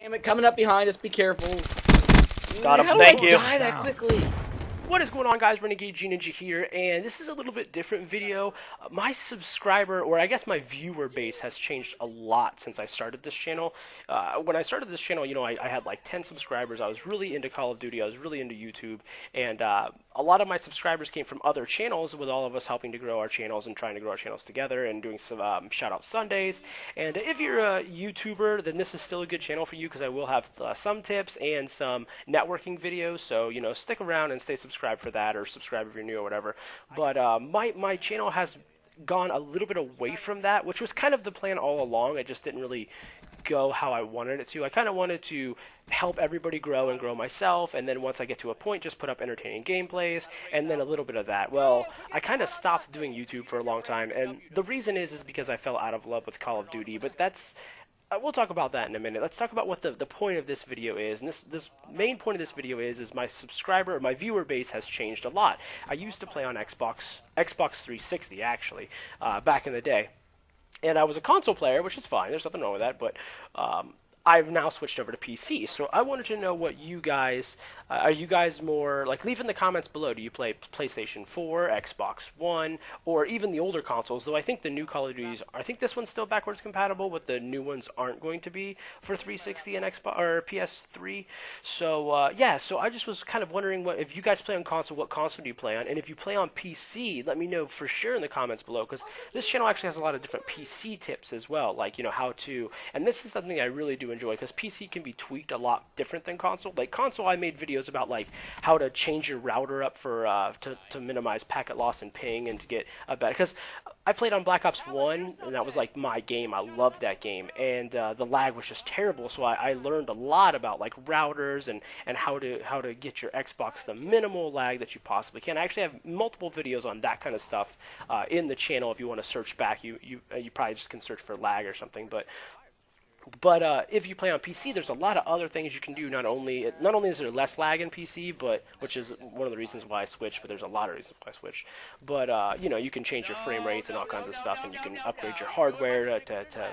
Damn it, coming up behind us, be careful. Got him, How thank did I you. die that quickly? What is going on, guys? Renegade G Ninja here, and this is a little bit different video. My subscriber, or I guess my viewer base, has changed a lot since I started this channel. When I started this channel, you know, I had like 10 subscribers. I was really into Call of Duty. I was really into YouTube, and a lot of my subscribers came from other channels, with all of us helping to grow our channels and trying to grow our channels together and doing some shout-out Sundays. And if you're a YouTuber, then this is still a good channel for you, because I will have some tips and some networking videos. So, you know, stick around and stay subscribed for that, or subscribe if you're new or whatever. But my channel has gone a little bit away from that, which was kind of the plan all along. It just didn't really go how I wanted it to. I kind of wanted to help everybody grow and grow myself, and then once I get to a point, just put up entertaining gameplays, and then a little bit of that. Well, I kind of stopped doing YouTube for a long time, and the reason is because I fell out of love with Call of Duty, but that's we'll talk about that in a minute. Let's talk about what the point of this video is. And this main point of this video is my subscriber, my viewer base has changed a lot. I used to play on Xbox 360, actually, back in the day. And I was a console player, which is fine. There's nothing wrong with that. But I've now switched over to PC. So I wanted to know what you guys, are you guys more, like, leave in the comments below. Do you play PlayStation 4, Xbox One, or even the older consoles? Though I think the new Call of Duties, I think this one's still backwards compatible, but the new ones aren't going to be for 360 and Xbox or PS3. So yeah, so I just was kind of wondering, what if you guys play on console, what console do you play on? And if you play on PC, let me know for sure in the comments below, because this channel actually has a lot of different PC tips as well, like, you know, how to, and this is something I really do enjoy, because PC can be tweaked a lot different than console. Like console, I made videos about like how to change your router up for to minimize packet loss and ping, and to get a better, because I played on Black Ops 1, and that was like my game. I loved that game, and the lag was just terrible. So I learned a lot about like routers and how to get your Xbox the minimal lag that you possibly can. I actually have multiple videos on that kind of stuff in the channel. If you want to search back, you probably just can search for lag or something, but if you play on PC, there's a lot of other things you can do. Not only is there less lag in PC, but which is one of the reasons why I switched. But there's a lot of reasons why I switched. But you know, you can change your frame rates and all kinds of stuff, and you can upgrade your hardware to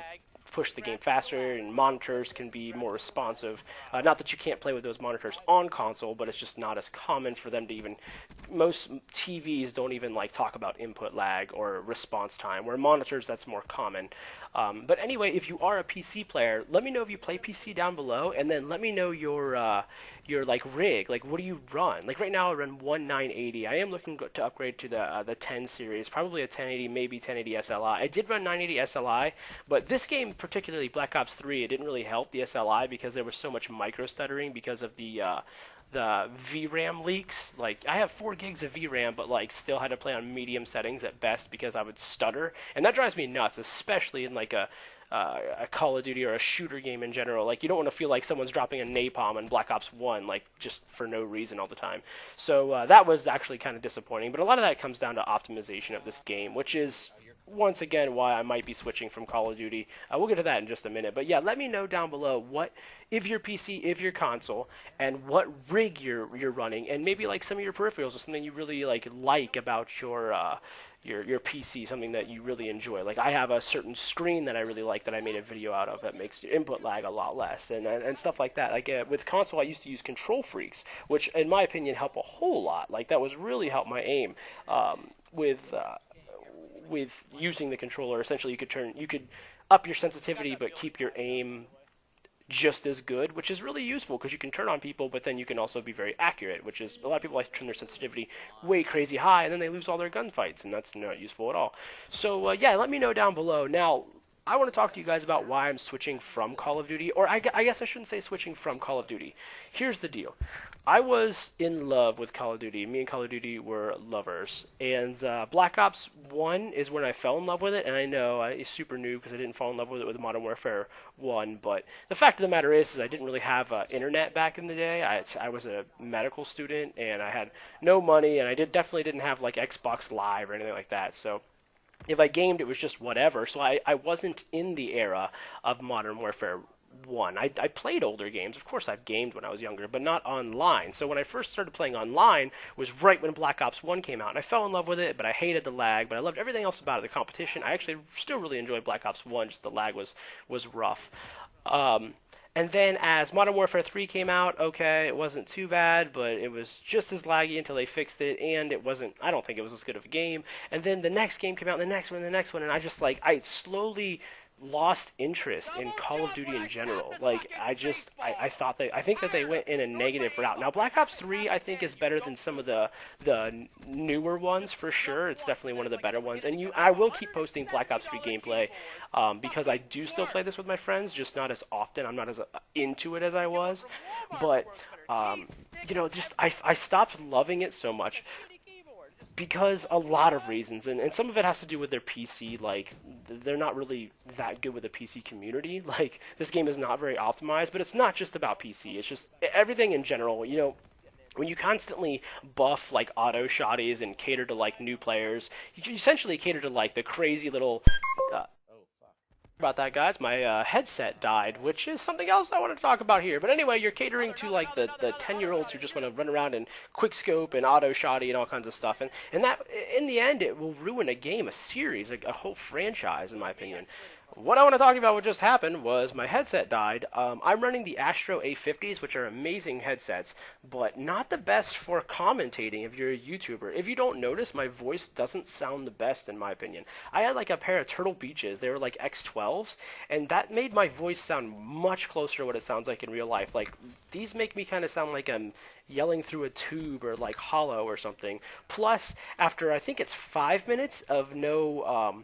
push the game faster, and monitors can be more responsive. Not that you can't play with those monitors on console, but it's just not as common for them to even. Most TVs don't even like talk about input lag or response time, where monitors, that's more common. But anyway, if you are a PC player, let me know if you play PC down below, and then let me know your like rig. Like, what do you run? Like right now I run 1980. I am looking to upgrade to the 10 series, probably a 1080, maybe 1080 SLI. I did run 980 SLI, but this game, particularly Black Ops 3, it didn't really help the SLI because there was so much micro stuttering because of the VRAM leaks. Like, I have 4 gigs of VRAM, but like still had to play on medium settings at best because I would stutter, and that drives me nuts, especially in like a Call of Duty or a shooter game in general. Like, you don't want to feel like someone's dropping a napalm in Black Ops 1, like, just for no reason all the time. So that was actually kind of disappointing, but a lot of that comes down to optimization of this game, which is once again why I might be switching from Call of Duty. We'll get to that in just a minute, but yeah, let me know down below what, if your PC, if your console, and what rig you're running, and maybe like some of your peripherals or something you really like about your PC, something that you really enjoy. Like, I have a certain screen that I really like that I made a video out of that makes your input lag a lot less, and stuff like that. Like, with console, I used to use Control Freaks, which in my opinion help a whole lot. Like, that was really helped my aim with using the controller. Essentially, you could up your sensitivity but keep your aim just as good, which is really useful because you can turn on people, but then you can also be very accurate, which is, a lot of people like to turn their sensitivity way crazy high, and then they lose all their gunfights, and that's not useful at all. So yeah, let me know down below. Now, I want to talk to you guys about why I'm switching from Call of Duty, or I guess I shouldn't say switching from Call of Duty. Here's the deal. I was in love with Call of Duty. Me and Call of Duty were lovers. And Black Ops 1 is when I fell in love with it. And I know it's super new because I didn't fall in love with it with Modern Warfare 1. But the fact of the matter is I didn't really have internet back in the day. I was a medical student, and I had no money. And I definitely didn't have like Xbox Live or anything like that. So if I gamed, it was just whatever. So I wasn't in the era of Modern Warfare 1. I played older games. Of course, I've gamed when I was younger, but not online. So when I first started playing online was right when Black Ops 1 came out, and I fell in love with it, but I hated the lag, but I loved everything else about it, the competition. I actually still really enjoyed Black Ops 1, just the lag was rough. And then as Modern Warfare 3 came out, okay, it wasn't too bad, but it was just as laggy until they fixed it, and it wasn't, I don't think it was as good of a game. And then the next game came out, and the next one, and the next one, and I slowly lost interest in Call of Duty in general. Like, I thought I think that they went in a negative route. Now, Black Ops 3, I think, is better than some of the newer ones, for sure. It's definitely one of the better ones. And I will keep posting Black Ops 3 gameplay, because I do still play this with my friends, just not as often. I'm not as into it as I was. But, I stopped loving it so much because a lot of reasons, and some of it has to do with their PC. Like, they're not really that good with the PC community. Like, this game is not very optimized, but it's not just about PC. It's just everything in general. When you constantly buff like auto shotties and cater to like new players, you essentially cater to like the crazy little. About that, guys, my headset died, which is something else I want to talk about here. But anyway, you're catering to like the 10-year-olds who just want to run around and quick scope and auto shotty and all kinds of stuff, and that in the end it will ruin a game, a series, a whole franchise, in my opinion. What I want to talk about, what just happened, was my headset died. I'm running the Astro A50s, which are amazing headsets, but not the best for commentating if you're a YouTuber. If you don't notice, my voice doesn't sound the best, in my opinion. I had like a pair of Turtle Beaches. They were like X12s, and that made my voice sound much closer to what it sounds like in real life. Like, these make me kind of sound like I'm yelling through a tube or like hollow or something. Plus, after I think it's 5 minutes of no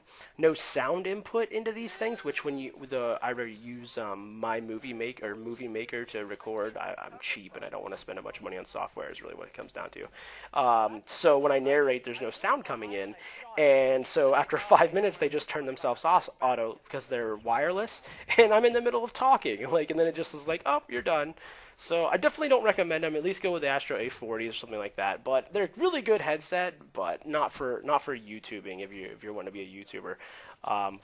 sound input into these things, which when I use my movie maker to record. I'm cheap and I don't want to spend a bunch of money on software, is really what it comes down to. So when I narrate, there's no sound coming in, and so after 5 minutes they just turn themselves off auto because they're wireless, and I'm in the middle of talking, and then it just is like, oh, you're done. So I definitely don't recommend them. At least go with the Astro A40 or something like that. But they're a really good headset, but not for YouTubing if you want to be a YouTuber.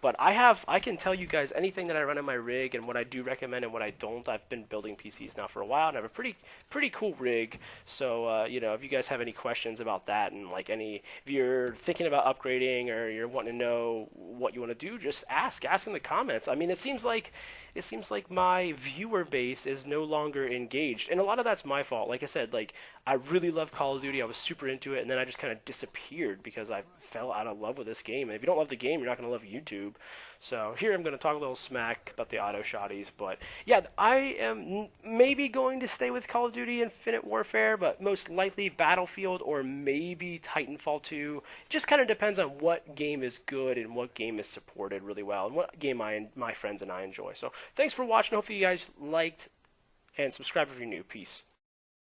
But I can tell you guys anything that I run in my rig and what I do recommend and what I don't. I've been building PCs now for a while and I have a pretty cool rig. So if you guys have any questions about that, and if you're thinking about upgrading or you're wanting to know what you want to do, just ask in the comments. I mean, it seems like my viewer base is no longer engaged, and a lot of that's my fault. Like I said, I really love Call of Duty. I was super into it, and then I just kind of disappeared because I fell out of love with this game. And if you don't love the game, you're not going to love YouTube. So here I'm going to talk a little smack about the auto shotties. But yeah, I am maybe going to stay with Call of Duty Infinite Warfare, but most likely Battlefield or maybe Titanfall 2. Just kind of depends on what game is good and what game is supported really well and what game my friends and I enjoy. So thanks for watching. Hopefully you guys liked, and subscribe if you're new. Peace.